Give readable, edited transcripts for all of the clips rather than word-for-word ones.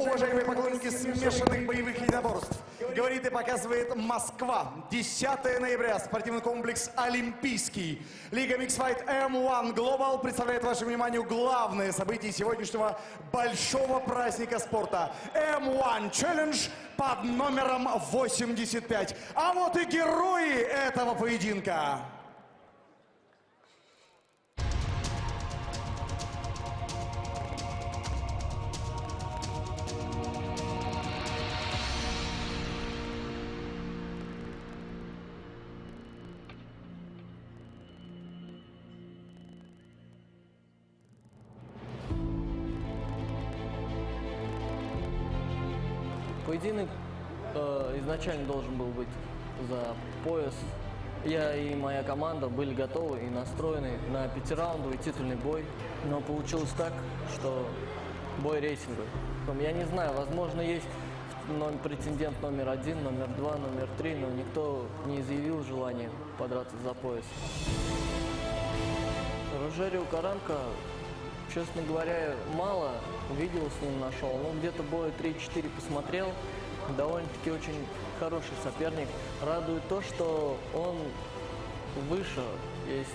Уважаемые поклонники смешанных боевых единоборств, говорит и показывает Москва. 10 ноября. Спортивный комплекс «Олимпийский». Лига Mixfight M-1 Global представляет вашему вниманию главное событие сегодняшнего большого праздника спорта. M-1 Challenge под номером 85. А вот и герои этого поединка. Поединок изначально должен был быть за пояс. Я и моя команда были готовы и настроены на пятираундовый титульный бой. Но получилось так, что бой рейтинговый. Я не знаю, возможно, есть претендент номер 1, номер 2, номер 3, но никто не изъявил желания подраться за пояс. Рожерио Карранка, честно говоря, мало видел с ним на шоу, но где-то боя 3-4 посмотрел. Довольно-таки очень хороший соперник. Радует то, что он выше, есть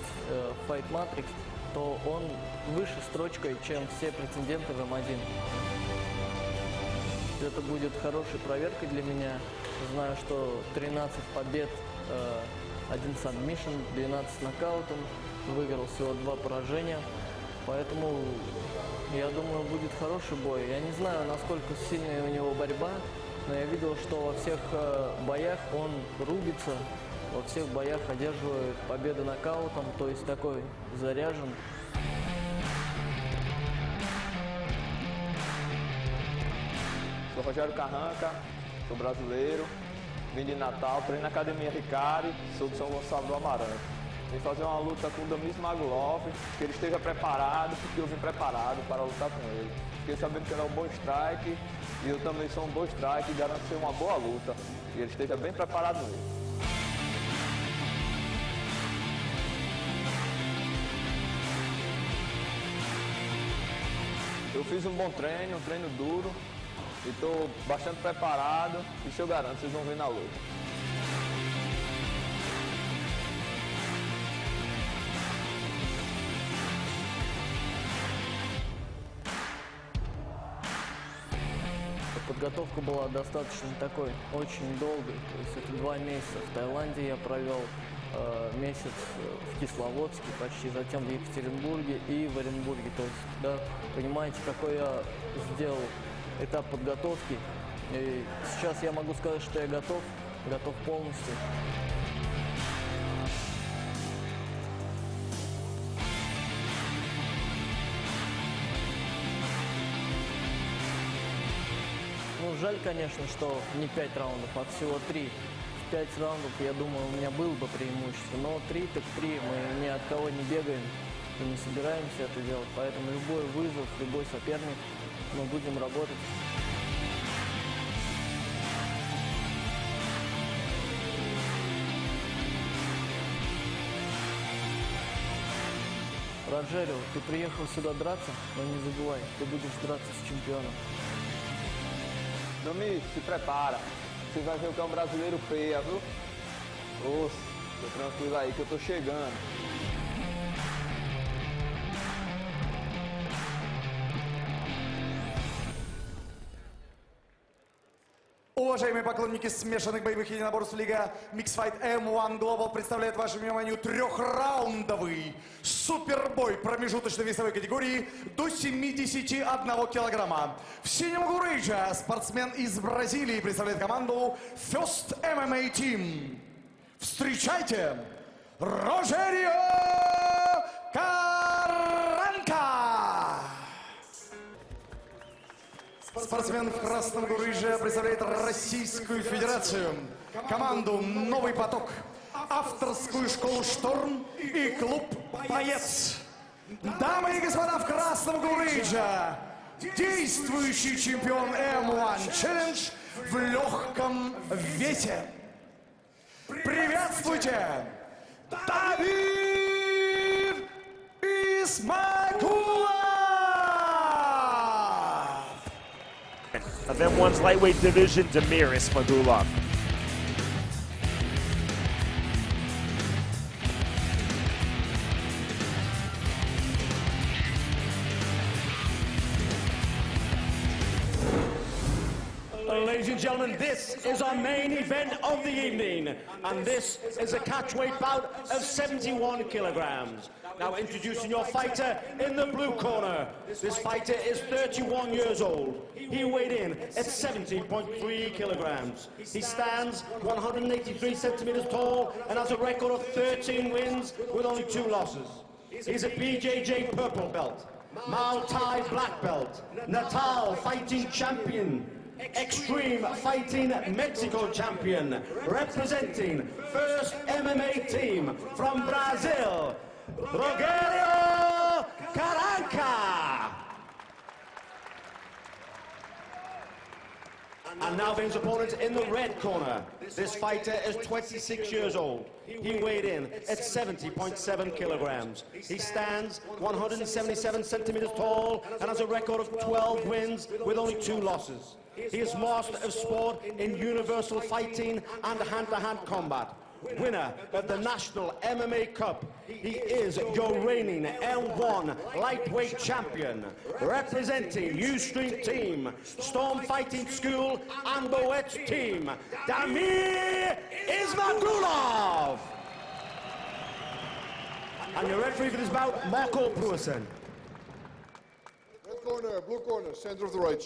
Fight Matrix, то он выше строчкой, чем все претенденты в М1. Это будет хорошей проверкой для меня. Знаю, что 13 побед, 1 сабмишн, 12 нокаутом, выиграл всего 2 поражения. Поэтому, я думаю, будет хороший бой. Я не знаю, насколько сильная у него борьба, но я видел, что во всех боях он рубится, во всех боях одерживает победы нокаутом, то есть такой заряжен. Sou Rogério Karranca, sou brasileiro, vim de Natal, treino na Academia Ricari, sou de São Gonçalo do Amarante. Vim fazer uma luta com o Damir Ismagulov, que ele esteja preparado, porque eu vim preparado para lutar com ele. Fiquei sabendo que ele é um bom strike, e eu também sou um bom strike, e garanto ser uma boa luta, e ele esteja bem preparado mesmo. Eu fiz um bom treino, um treino duro, e estou bastante preparado, e isso eu garanto, vocês vão ver na luta. Подготовка была достаточно такой, очень долгой, то есть это 2 месяца. В Таиланде я провел месяц в Кисловодске, почти, затем в Екатеринбурге и в Оренбурге. То есть, да, понимаете, какой я сделал этап подготовки. И сейчас я могу сказать, что я готов полностью. Ну, жаль, конечно, что не 5 раундов, а всего 3. В 5 раундов, я думаю, у меня было бы преимущество. Но 3 так 3, мы ни от кого не бегаем и не собираемся это делать. Поэтому любой вызов, любой соперник, мы будем работать. Rogerio, ты приехал сюда драться, но не забывай, ты будешь драться с чемпионом. Damir, se prepara. Você vai ver o que é um brasileiro feia, viu? Oxe, tô tranquilo aí que eu tô chegando. Уважаемые поклонники смешанных боевых единоборств, Лига Mixfight M-1 Global представляет вашему вниманию 3-раундовый супербой промежуточной весовой категории до 71 килограмма. В синем углу рейджа спортсмен из Бразилии представляет команду First MMA Team. Встречайте, Рожерио Карранка! Спортсмен в красном углу рейджа представляет Российскую Федерацию, команду «Новый поток», авторскую школу «Шторм» и клуб «Боец». Дамы и господа, в красном углу рейджа действующий чемпион M-1 Challenge в легком весе. Приветствуйте, Дамир Исмагулов! of M1's lightweight division, Damir Ismagulov. Ladies and gentlemen, this is our main event of the evening, and this is a catchweight bout of 71 kilograms. Now introducing your fighter in the blue corner. This fighter is 31 years old. He weighed in at 70.3 kilograms. He stands 183 centimeters tall and has a record of 13 wins with only 2 losses. He's a BJJ purple belt, Maltai black belt, Natal fighting champion, Extreme Fighting Mexico champion, representing first MMA team from Brazil, Rogerio Karranca. And now his opponent in the red corner. This fighter is 26 years old. He weighed in at 70.7 kilograms. He stands 177 centimeters tall and has a record of 12 wins with only 2 losses. He is master of sport in universal fighting and hand-to-hand combat. Winner of the National MMA Cup. He is your reigning M-1 lightweight champion. Representing U-Street team, Storm Fighting School and the Wets team, Damir Ismagulov. And your referee for this bout, Marco Pruisen. Red corner, blue corner, center of the right.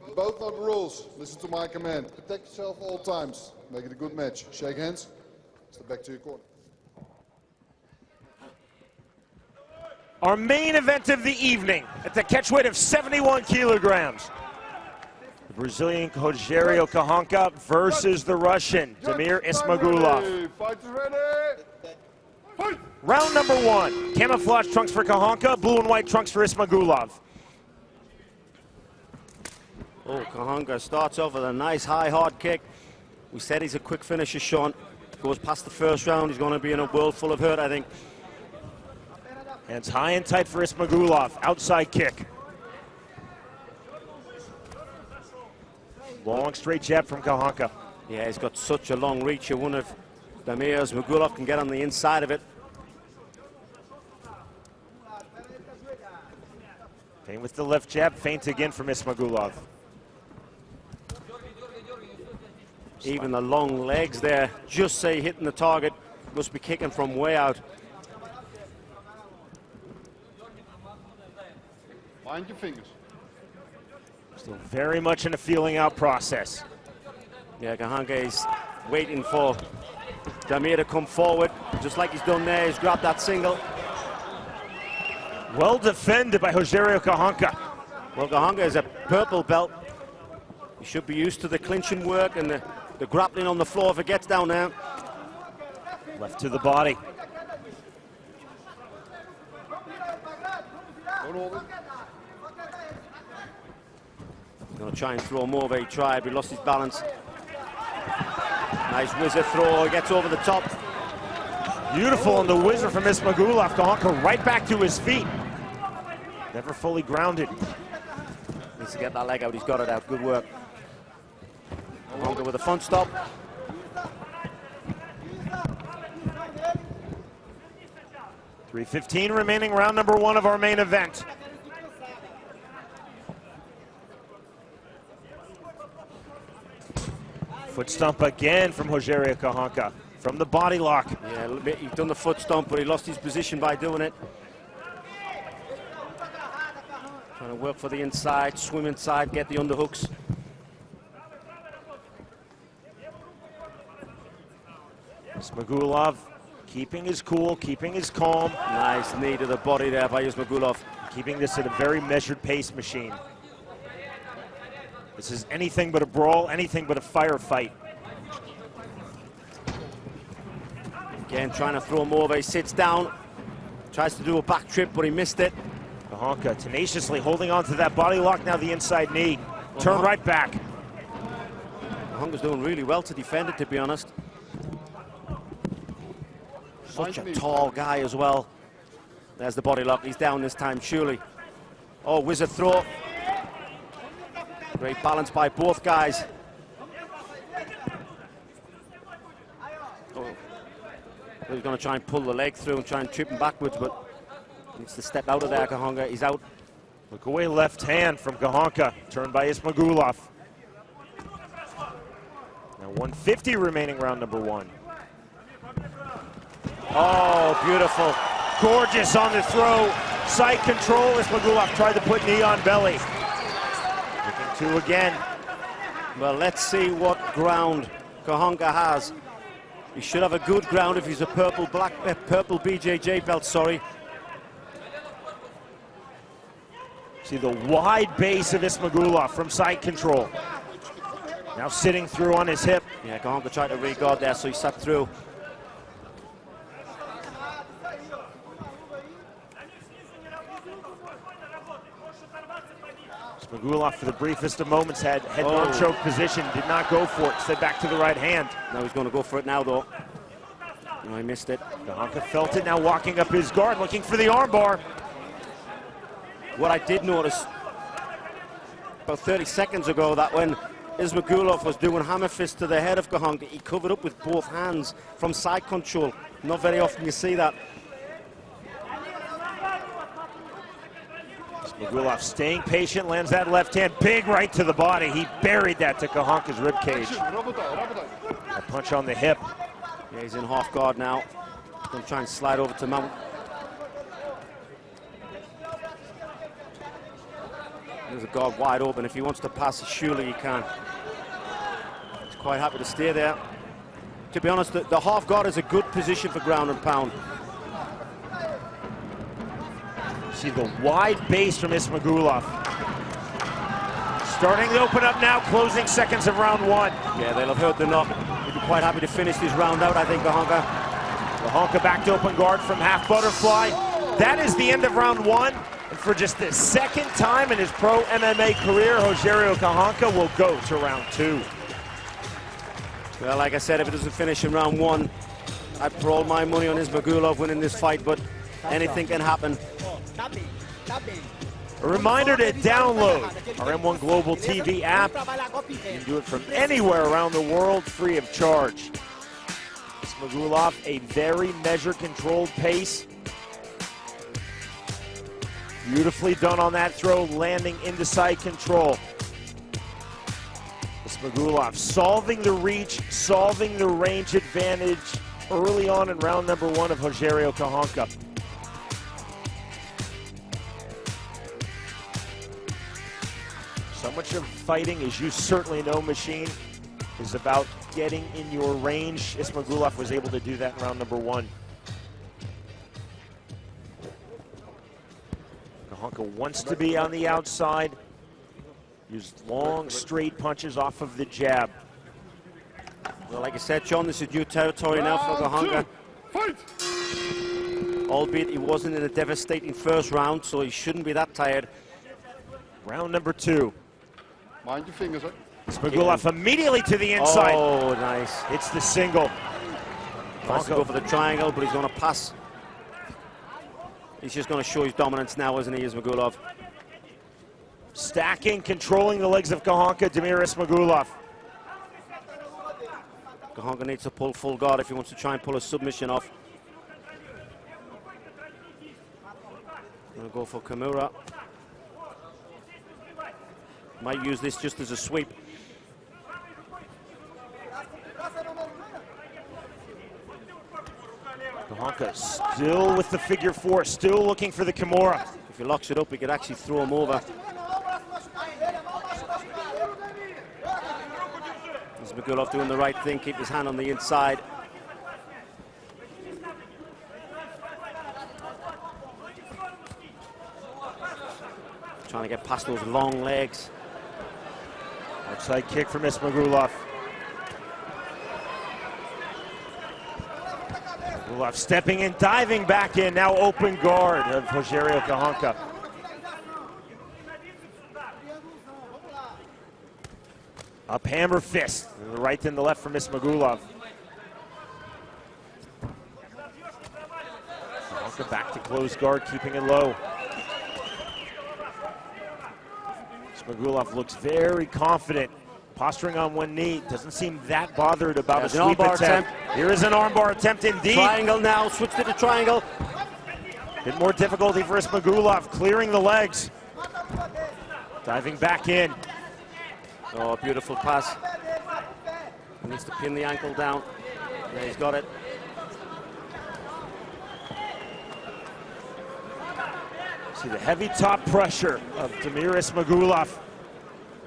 You both know the rules. Listen to my command. Protect yourself all times. Make it a good match. Shake hands. Step back to your corner. Our main event of the evening at the catchweight of 71 kilograms. The Brazilian Rogerio Karranca versus the Russian Damir Ismagulov. Fighters ready. Fight. Round number 1. Camouflage trunks for Karranca, blue and white trunks for Ismagulov. Oh, Karranca starts off with a nice high hard kick. We said he's a quick finisher, Sean. Goes past the first round, he's going to be in a world full of hurt, I think. Hands high and tight for Ismagulov. Outside kick. Long straight jab from Karranca. Yeah, he's got such a long reach. I wonder if Damir Ismagulov can get on the inside of it. Feint with the left jab, feint again from Ismagulov. Even the long legs there, just say hitting the target, must be kicking from way out. Find your fingers. Still very much in a feeling out process. Yeah, Karranca is waiting for Damir to come forward, just like he's done there. He's grabbed that single. Well defended by Rogerio Karranca. Well, Karranca is a purple belt. He should be used to the clinching work and the grappling on the floor if it gets down there. Left to the body. Don't hold it. Going to try and throw more than he tried, but he lost his balance. Nice whizzer throw, he gets over the top. Beautiful on the whizzer from Ismagulov. Karranca right back to his feet. Never fully grounded. Needs to get that leg out, he's got it out, good work. Karranca with a front stop. .3:15 remaining, round number 1 of our main event. Foot stomp again from Rogerio Karranca from the body lock. Yeah, a little bit, he's done the foot stomp, but he lost his position by doing it. Trying to work for the inside, swim inside, get the underhooks. Ismagulov keeping his cool, keeping his calm. Nice knee to the body there by Ismagulov. Keeping this at a very measured pace machine. This is anything but a brawl, anything but a firefight. Again, trying to throw more, but he sits down. Tries to do a back trip, but he missed it. Karranca tenaciously holding on to that body lock, now the inside knee. Turn right back. Karranca's doing really well to defend it, to be honest. Such a tall guy as well. There's the body lock. He's down this time, surely. Oh, wizard throw. Great balance by both guys. Oh. He's going to try and pull the leg through and try and trip him backwards, but needs to step out of there, Karranca. He's out. Look away left hand from Karranca, turned by Ismagulov. Now 150 remaining round number 1. Oh, beautiful. Gorgeous on the throw. Side control. Ismagulov tried to put knee on belly. Looking to again. Well, let's see what ground Karranca has. He should have a good ground if he's a purple BJJ belt, sorry. See the wide base of Ismagulov from side control. Now sitting through on his hip. Yeah, Karranca tried to re-guard there, so he sat through. Ismagulov, for the briefest of moments, had head-on choke position, did not go for it, instead back to the right hand. Now he's going to go for it now, though. No, he missed it. Karranca felt it, now walking up his guard, looking for the armbar. What I did notice about 30 seconds ago, that when Ismagulov was doing hammer fist to the head of Karranca, he covered up with both hands from side control. Not very often you see that. Ismagulov staying patient, lands that left hand, big right to the body. He buried that to Karranca's ribcage. A punch on the hip. Yeah, he's in half guard now. He's going to try and slide over to mount. There's a guard wide open. If he wants to pass, surely he can. He's quite happy to stay there. To be honest, the half guard is a good position for ground and pound. See the wide base from Ismagulov. Starting to open up now, closing seconds of round 1. Yeah, they'll have heard the knock. He'd be quite happy to finish this round out, I think, Karranca. Karranca back to open guard from half butterfly. That is the end of round 1. And for just the second time in his pro MMA career, Rogerio Karranca will go to round 2. Well, like I said, if it doesn't finish in round 1, I'd put all my money on Ismagulov winning this fight, but anything can happen. A reminder to download our M1 Global TV app. You can do it from anywhere around the world, free of charge. Ismagulov, a very measured, controlled pace. Beautifully done on that throw, landing into side control. Ismagulov solving the reach, solving the range advantage early on in round number 1 of Rogerio Karranca. So much of fighting, as you certainly know, Machine, is about getting in your range. Ismagulov was able to do that in round number 1. Karranca wants to be on the outside. Used long, straight punches off of the jab. Well, like I said, John, this is new territory now for Karranca. Albeit he wasn't in a devastating first round, so he shouldn't be that tired. Round number 2. Mind your fingers, huh? Ismagulov immediately to the inside. Oh, nice. It's the single. Tries to go for the triangle, but he's going to pass. He's just going to show his dominance now, isn't he, Ismagulov? Stacking, controlling the legs of Karranca, Damir Ismagulov. Karranca needs to pull full guard if he wants to try and pull a submission off. Going to go for Kimura. Might use this just as a sweep. Karranca still with the figure 4, still looking for the Kimura. If he locks it up, he could actually throw him over. Ismagulov doing the right thing, keep his hand on the inside. Trying to get past those long legs. Outside kick from Ismagulov. Ismagulov stepping in, diving back in, now open guard of Rogerio Karranca. Up hammer fist, the right and the left from Ismagulov. Karranca back to close guard, keeping it low. Ismagulov looks very confident, posturing on one knee. Doesn't seem that bothered about a sweep attempt. Here is an armbar attempt indeed. Triangle now, switched to the triangle. Bit more difficulty for Ismagulov, clearing the legs. Diving back in. Oh, beautiful pass. He needs to pin the ankle down. Yeah, he's got it. See the heavy top pressure of Damir Ismagulov.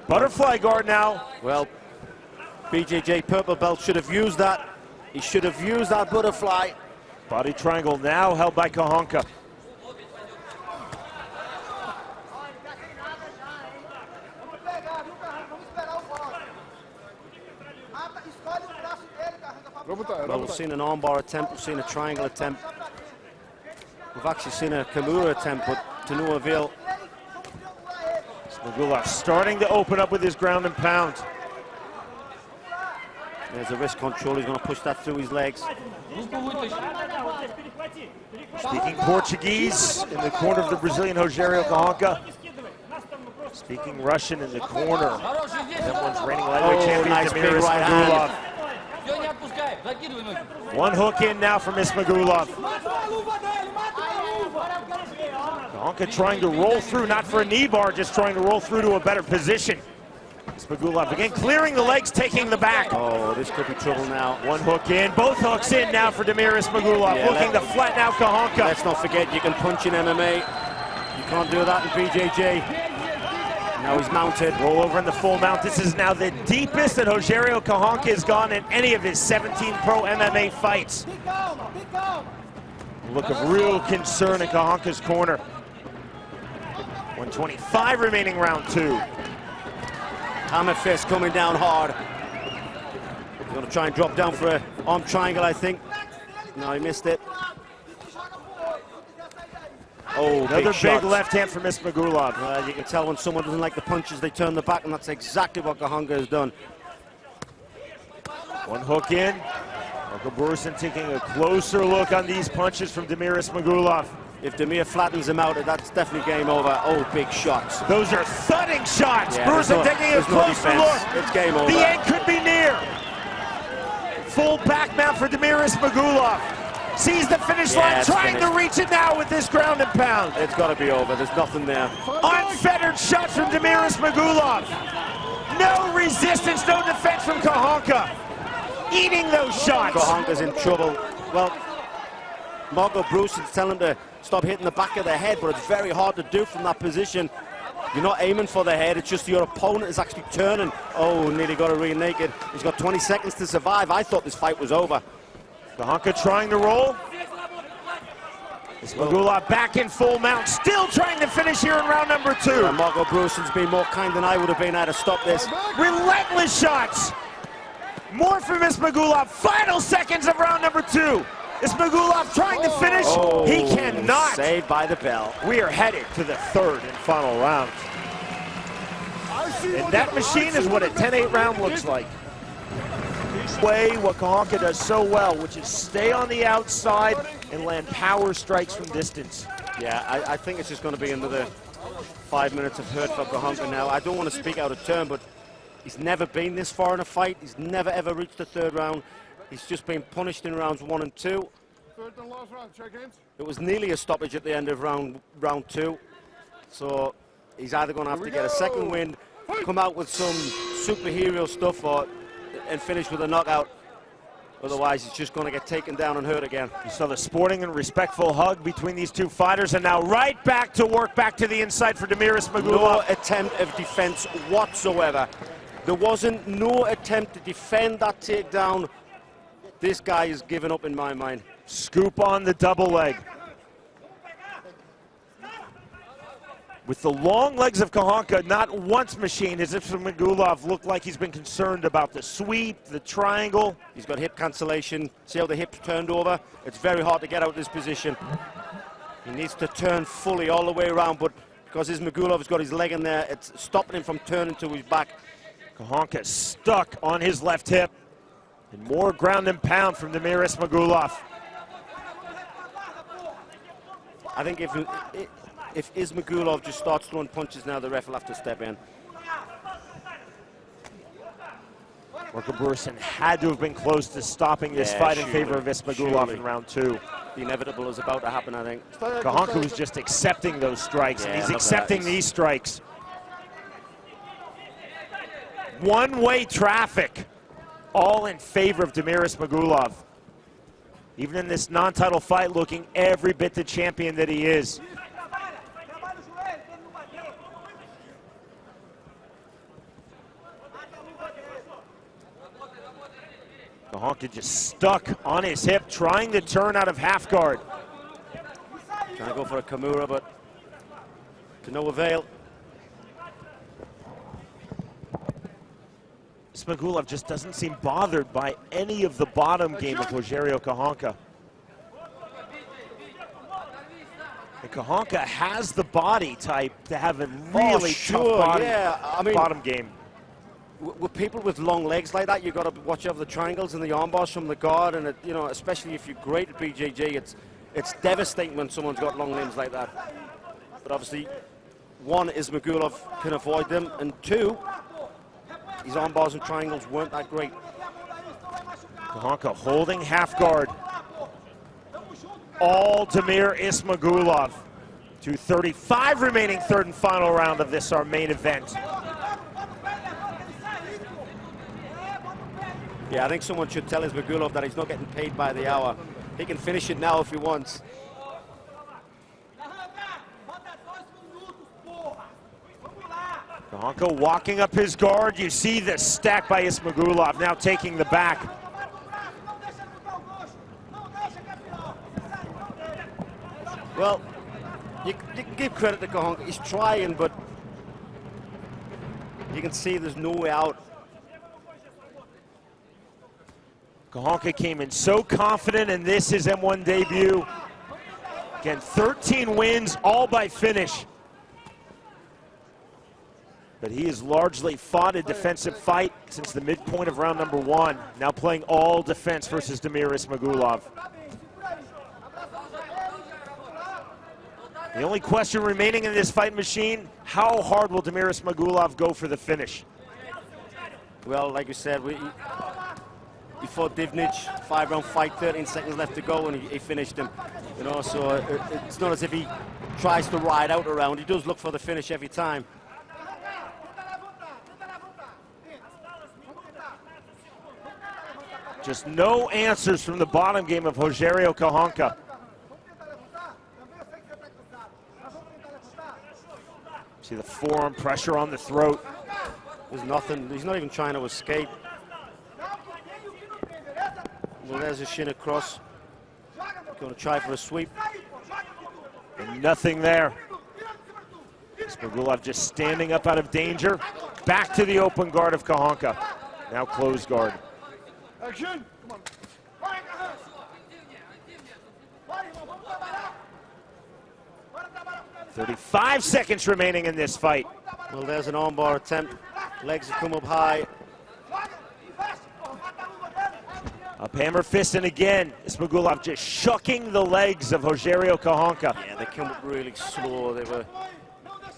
Butterfly guard now. Well, BJJ purple belt should have used that. He should have used that butterfly. Body triangle now held by Karranca. Well, we've seen an armbar attempt, we've seen a triangle attempt. We've actually seen a Kimura attempt, but to no avail. Ismagulov starting to open up with his ground and pound. There's a wrist control, he's going to push that through his legs. Speaking Portuguese in the corner of the Brazilian Rogerio Karranca. Speaking Russian in the corner. M-1's reigning lightweight champion, nice Damir big right Ismagulov. hand. One hook in now from Ismagulov. Karranca trying to roll through, not for a knee bar, just trying to roll through to a better position. Ismagulov again clearing the legs, taking the back. Oh, this could be trouble now. One hook in, both hooks in now for Damir Ismagulov, looking to flatten out Karranca. Let's not forget, you can punch in MMA. You can't do that in BJJ. Now he's mounted. Roll over in the full mount. This is now the deepest that Rogerio Karranca has gone in any of his 17 pro MMA fights. Look of real concern in Karranca's corner. 125 remaining round two. Hammer fist coming down hard. He's going to try and drop down for an arm triangle, I think. No, he missed it. Oh, another big left hand from Ismagulov. You can tell when someone doesn't like the punches, they turn the back, and that's exactly what Karranca has done. One hook in. Marco Brusen taking a closer look on these punches from Damir Ismagulov. If Damir flattens him out, that's definitely game over. Oh, big shots. Those are thudding shots. Yeah, Brusen taking a closer look. It's game over. The end could be near. Full back mount for Damir Ismagulov. Sees the finish line, trying to reach it now with this ground and pound. It's got to be over. There's nothing there. Unfettered shots from Damir Ismagulov. No resistance, no defense from Karranca. Eating those shots. Karranca's in trouble. Well, Marco Brusen's telling him to stop hitting the back of the head, but it's very hard to do from that position. You're not aiming for the head, it's just your opponent is actually turning. Oh, nearly got a rear naked. He's got 20 seconds to survive. I thought this fight was over. Karranca trying to roll. Ismagulov back in full mount, still trying to finish here in round number two. Yeah, Marco Brusen's been more kind than I would have been to stop this. Relentless shots. More from Ismagulov. Final seconds of round number two. Ismagulov trying to finish. Oh, he cannot. Saved by the bell. We are headed to the third and final round. And that machine is what a 10-8 round looks like. Way what Karranca does so well, which is stay on the outside and land power strikes from distance. Yeah, I think it's just going to be another 5 minutes of hurt for Karranca now. I don't want to speak out of turn, but he's never been this far in a fight. He's never ever reached the third round. He's just been punished in rounds 1 and 2. Third and last round, check hands. It was nearly a stoppage at the end of round 2. So he's either going to have to get a second win, come out with some superhero stuff, and finish with a knockout. Otherwise, he's just going to get taken down and hurt again. You saw the sporting and respectful hug between these two fighters, and now right back to work, back to the inside for Damir Ismagulov. No attempt of defense whatsoever. There wasn't no attempt to defend that takedown. This guy is giving up in my mind. Scoop on the double leg. With the long legs of Karranca, not once machined as if Ismagulov looked like he's been concerned about the sweep, the triangle. He's got hip cancellation. See how the hips turned over? It's very hard to get out of this position. He needs to turn fully all the way around, but because Ismagulov has got his leg in there, it's stopping him from turning to his back. Karranca stuck on his left hip. And more ground and pound from Damir Ismagulov. I think if Ismagulov just starts throwing punches now, the ref will have to step in. Marco Burson had to have been close to stopping this fight in favor of Ismagulov in round 2. The inevitable is about to happen, I think. Karranca was just accepting those strikes, and he's accepting these strikes. One-way traffic, all in favor of Damir Ismagulov. Even in this non-title fight, looking every bit the champion that he is. Karranca just stuck on his hip, trying to turn out of half guard. Trying to go for a Kimura, but to no avail. Ismagulov just doesn't seem bothered by any of the bottom game of Rogério Karranca. And Karranca has the body type to have a really tough bottom game. With people with long legs like that, you've got to watch out for the triangles and the arm bars from the guard, and you know, especially if you're great at BJJ, it's devastating when someone's got long limbs like that. But obviously, one, Ismagulov can avoid them, and two, his arm bars and triangles weren't that great. Karranca holding half guard. All Damir Ismagulov. 2:35 remaining, third and final round of this, our main event. Yeah, I think someone should tell Ismagulov that he's not getting paid by the hour. He can finish it now if he wants. Karranca walking up his guard. You see the stack by Ismagulov, now taking the back. Well, you can give credit to Karranca. He's trying, but you can see there's no way out. Karranca came in so confident in this, his M1 debut. Again, 13 wins, all by finish. But he has largely fought a defensive fight since the midpoint of round number 1. Now playing all defense versus Damir Ismagulov. The only question remaining in this fight machine, how hard will Damir Ismagulov go for the finish? Well, like you said, he fought Divnich, 5-round fight, 13 seconds left to go, and he finished him. You know, so it's not as if he tries to ride out a round. He does look for the finish every time. Just no answers from the bottom game of Rogério Karranca. See the forearm pressure on the throat. There's nothing. He's not even trying to escape. Well, there's a shin across. Going to try for a sweep. And nothing there. Ismagulov just standing up out of danger. Back to the open guard of Karranca. Now closed guard. Action! 35 seconds remaining in this fight. Well, there's an armbar attempt. Legs have come up high. Up hammer fist, and again, Ismagulov just shucking the legs of Rogério Karranca. Yeah, they come up really slow. They were,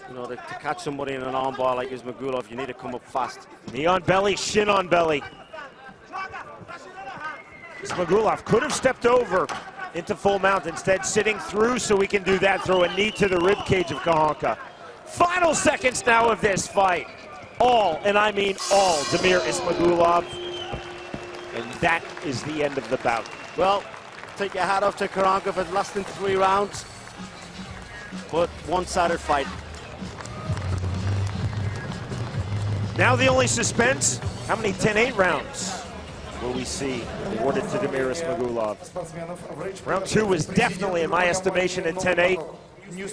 you know, to catch somebody in an armbar like Ismagulov, you need to come up fast. Knee on belly, shin on belly. Ismagulov could have stepped over into full mount, instead sitting through so we can do that, throw a knee to the rib cage of Karranca. Final seconds now of this fight. All, and I mean all, Damir Ismagulov. And that is the end of the bout. Well, take your hat off to Karranca for lasting 3 rounds, but one-sided fight. Now the only suspense, how many 10-8 rounds will we see awarded to Damir Ismagulov? Round 2 was definitely, in my estimation, at 10-8. You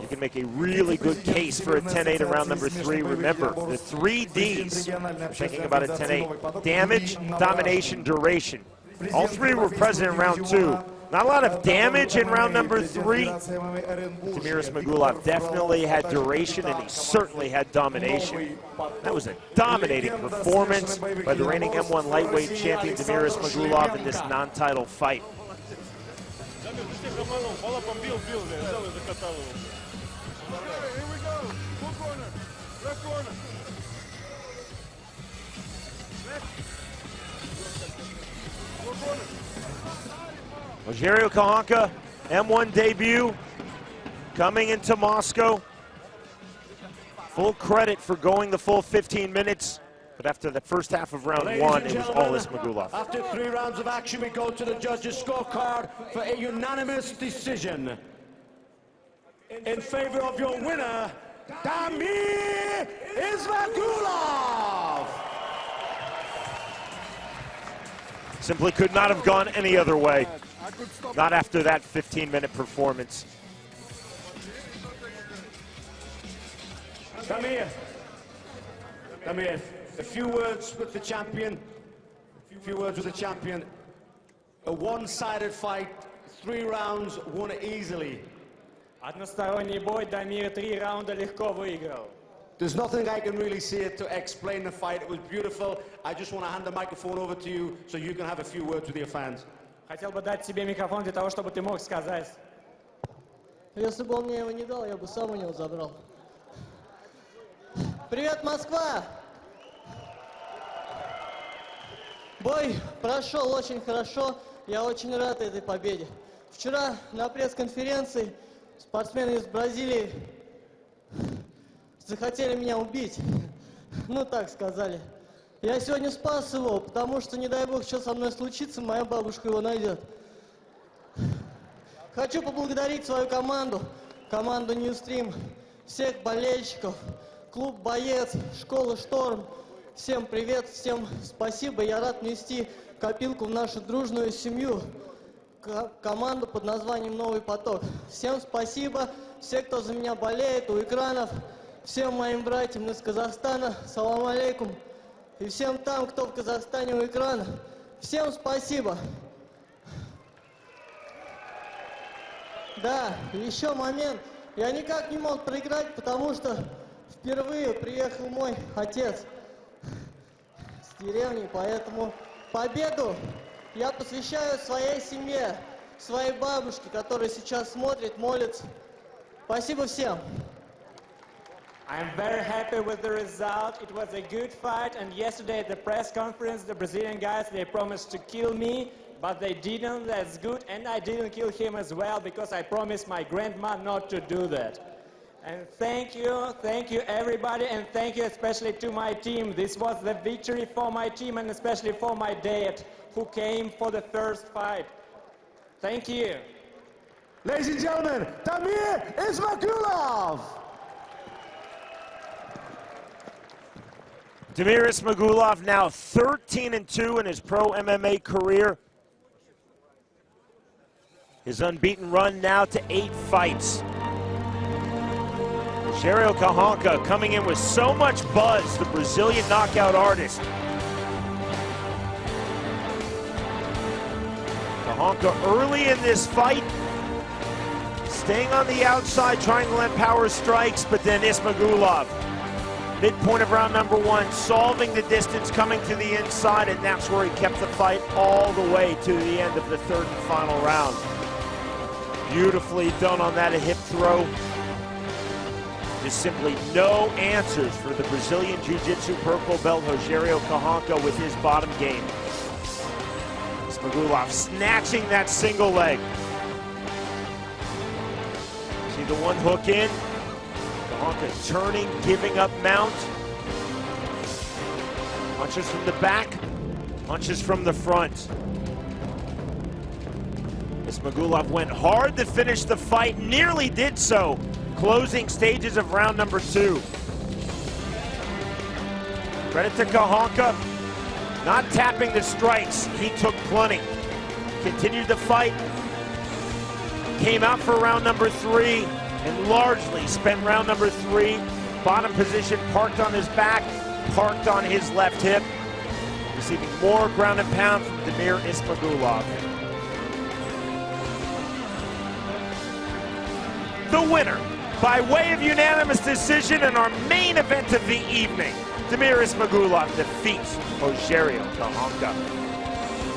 can make a really good case for a 10-8 in round number 3. Remember, the 3 Ds, thinking about a 10-8, damage, domination, duration. All 3 were present in round 2. Not a lot of damage in round number 3. Damir Ismagulov definitely had duration, and he certainly had domination. That was a dominating performance by the reigning M1 lightweight champion Damir Ismagulov in this non-title fight. всех обманул. По лапам бил, взял и закатал его. Here we go. Full corner. Left corner. Full corner. Rogerio Karranca, M-1 debut, coming into Moscow. Full credit for going the full 15 minutes. But after the first half of round one, it was all Ismagulov. After 3 rounds of action, we go to the judges' scorecard for a unanimous decision. In favor of your winner, Damir Ismagulov! Simply could not have gone any other way. Not after that 15-minute performance. Damir, a few words with the champion. A one-sided fight, 3 rounds, won easily. Односторонний бой, Дамир 3 раунда легко выиграл. There's nothing I can really say to explain the fight. It was beautiful. I just want to hand the microphone over to you so you can have a few words with your fans. Хотел бы дать тебе микрофон для того, чтобы ты мог сказать. Если бы он мне его не дал, я бы сам у него забрал. Привет, Москва! Бой прошел очень хорошо. Я очень рад этой победе. Вчера на пресс-конференции спортсмены из Бразилии захотели меня убить. Ну, так сказали. Я сегодня спас его, потому что, не дай бог, что со мной случится, моя бабушка его найдет. Хочу поблагодарить свою команду, команду Ньюстрим, всех болельщиков, клуб «Боец», школа «Шторм». Всем привет, всем спасибо. Я рад внести копилку в нашу дружную семью, команду под названием «Новый поток». Всем спасибо, все, кто за меня болеет у экранов, всем моим братьям из Казахстана, салам алейкум. И всем там, кто в Казахстане у экрана, всем спасибо. Да, еще момент. Я никак не мог проиграть, потому что впервые приехал мой отец с деревни, поэтому победу я посвящаю своей семье, своей бабушке, которая сейчас смотрит, молится. Спасибо всем. I'm very happy with the result. It was a good fight, and yesterday at the press conference, the Brazilian guys, they promised to kill me, but they didn't. That's good, and I didn't kill him as well because I promised my grandma not to do that. And thank you everybody, and thank you especially to my team. This was the victory for my team and especially for my dad, who came for the first fight. Thank you. Ladies and gentlemen, Damir Ismagulov! Damir Ismagulov now 13-2 in his pro MMA career. His unbeaten run now to 8 fights. Rogério Karranca coming in with so much buzz, the Brazilian knockout artist. Karranca early in this fight, staying on the outside, trying to land power strikes, but then Ismagulov, midpoint of round number 1, solving the distance, coming to the inside, and that's where he kept the fight all the way to the end of the 3rd and final round. Beautifully done on that hip throw. Just simply no answers for the Brazilian Jiu-Jitsu purple belt Rogério Karranca with his bottom game. Ismagulov snatching that single leg. See the one hook in. Karranca turning, giving up mount. Punches from the back, punches from the front. Ismagulov went hard to finish the fight, nearly did so. Closing stages of round number 2. Credit to Karranca, not tapping the strikes. He took plenty. Continued the fight. Came out for round number 3 and largely spent round number 3 bottom position, parked on his back, parked on his left hip, receiving more ground and pound from Damir Ismagulov. The winner, by way of unanimous decision in our main event of the evening, Damir Ismagulov defeats Rogerio Karranca.